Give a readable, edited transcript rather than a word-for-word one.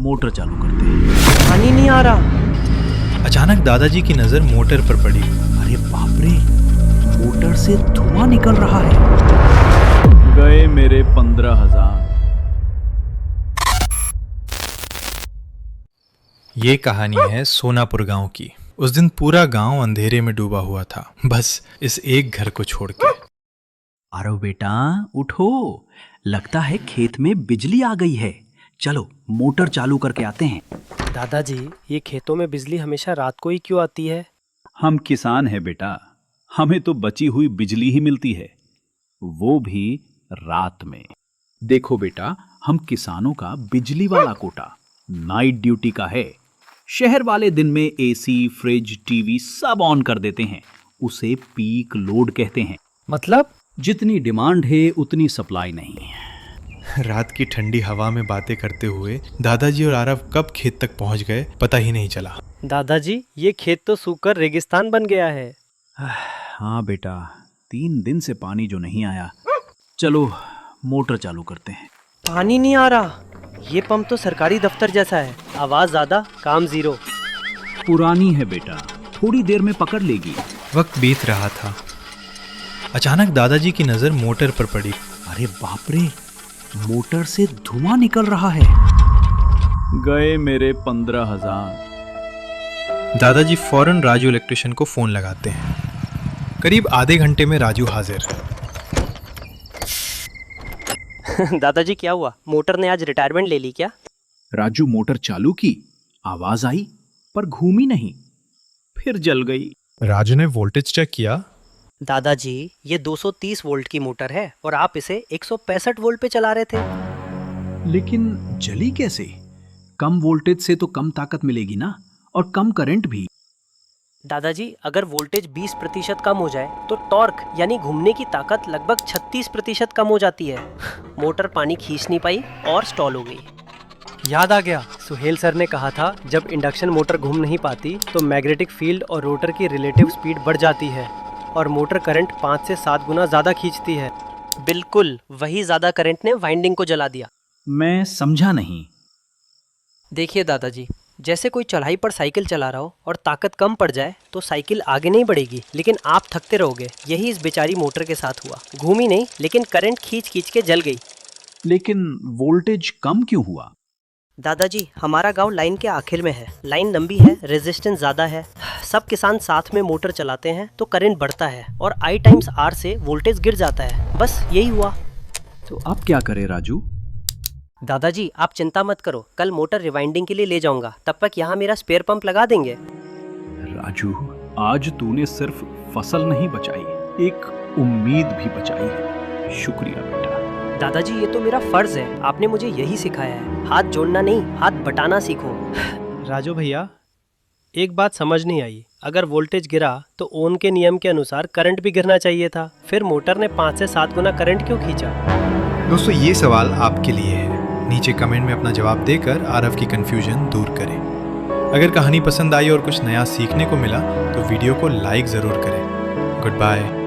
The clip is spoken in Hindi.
मोटर चालू करते हैं। पानी नहीं आ रहा। अचानक दादाजी की नजर मोटर पर पड़ी। अरे बाप रे, मोटर से धुआं निकल रहा है। गए मेरे 15,000। ये कहानी है सोनापुर गांव की। उस दिन पूरा गांव अंधेरे में डूबा हुआ था, बस इस एक घर को छोड़ के। अरे बेटा उठो, लगता है खेत में बिजली आ गई है। चलो मोटर चालू करके आते हैं। दादाजी, ये खेतों में बिजली हमेशा रात को ही क्यों आती है? हम किसान हैं बेटा, हमें तो बची हुई बिजली ही मिलती है, वो भी रात में। देखो बेटा, हम किसानों का बिजली वाला कोटा नाइट ड्यूटी का है। शहर वाले दिन में एसी, फ्रिज, टीवी सब ऑन कर देते हैं, उसे पीक लोड कहते हैं। मतलब? जितनी डिमांड है उतनी सप्लाई नहीं है। रात की ठंडी हवा में बातें करते हुए दादाजी और आरव कब खेत तक पहुंच गए पता ही नहीं चला। दादाजी, ये खेत तो सूखकर रेगिस्तान बन गया है। हाँ बेटा, 3 दिन से पानी जो नहीं आया। चलो मोटर चालू करते हैं। पानी नहीं आ रहा। ये पंप तो सरकारी दफ्तर जैसा है, आवाज ज्यादा, काम जीरो। पुरानी है बेटा, थोड़ी देर में पकड़ लेगी। वक्त बीत रहा था। अचानक दादाजी की नजर मोटर पर पड़ी। अरे बाप रे, मोटर से धुआं निकल रहा है। गए मेरे 15,000। दादाजी फौरन राजू इलेक्ट्रिशियन को फोन लगाते हैं। करीब आधे घंटे में राजू हाजिर। दादाजी, क्या हुआ? मोटर ने आज रिटायरमेंट ले ली क्या? राजू मोटर चालू की, आवाज आई पर घूमी नहीं, फिर जल गई। राजू ने वोल्टेज चेक किया। दादाजी, ये 230 वोल्ट की मोटर है और आप इसे 165 वोल्ट पे चला रहे थे। लेकिन जली कैसे? कम वोल्टेज से तो कम ताकत मिलेगी ना, और कम करंट भी। दादाजी, अगर वोल्टेज 20% कम हो जाए तो टॉर्क यानी घूमने की ताकत लगभग 36% कम हो जाती है। मोटर पानी खींच नहीं पाई और स्टॉल हो गई। याद आ गया, सुहेल सर ने कहा था जब इंडक्शन मोटर घूम नहीं पाती तो मैग्नेटिक फील्ड और रोटर की रिलेटिव स्पीड बढ़ जाती है और मोटर करंट 5 से 7 गुना ज्यादा खींचती है। बिल्कुल वही ज्यादा करंट ने वाइंडिंग को जला दिया। मैं समझा नहीं। देखिए दादाजी, जैसे कोई चढ़ाई पर साइकिल चला रहा हो और ताकत कम पड़ जाए तो साइकिल आगे नहीं बढ़ेगी, लेकिन आप थकते रहोगे। यही इस बेचारी मोटर के साथ हुआ। घूमी नहीं, लेकिन करंट खींच खींच के जल गई। लेकिन वोल्टेज कम क्यों हुआ? दादाजी, हमारा गांव लाइन के आखिर में है। लाइन लंबी है, रेजिस्टेंस ज्यादा है। सब किसान साथ में मोटर चलाते हैं तो करंट बढ़ता है और I टाइम्स R से वोल्टेज गिर जाता है। बस यही हुआ। तो अब क्या करें राजू? दादाजी, आप चिंता मत करो, कल मोटर रिवाइंडिंग के लिए ले जाऊंगा। तब तक यहाँ मेरा स्पेयर पंप लगा देंगे। राजू, आज तूने सिर्फ फसल नहीं बचाई, एक उम्मीद भी बचाई है। शुक्रिया बेटा। दादाजी, ये तो मेरा फर्ज है, आपने मुझे यही सिखाया है। हाथ जोड़ना नहीं, हाथ बटाना सीखो। राजू भैया, एक बात समझ नहीं आई। अगर वोल्टेज गिरा तो ओम के नियम के अनुसार करंट भी गिरना चाहिए था। फिर मोटर ने 5 से 7 गुना करंट क्यों खींचा? दोस्तों, ये सवाल आपके लिए है। नीचे कमेंट में अपना जवाब देकर आरव की कंफ्यूजन दूर करें। अगर कहानी पसंद आई और कुछ नया सीखने को मिला तो वीडियो को लाइक ज़रूर करें। Good bye.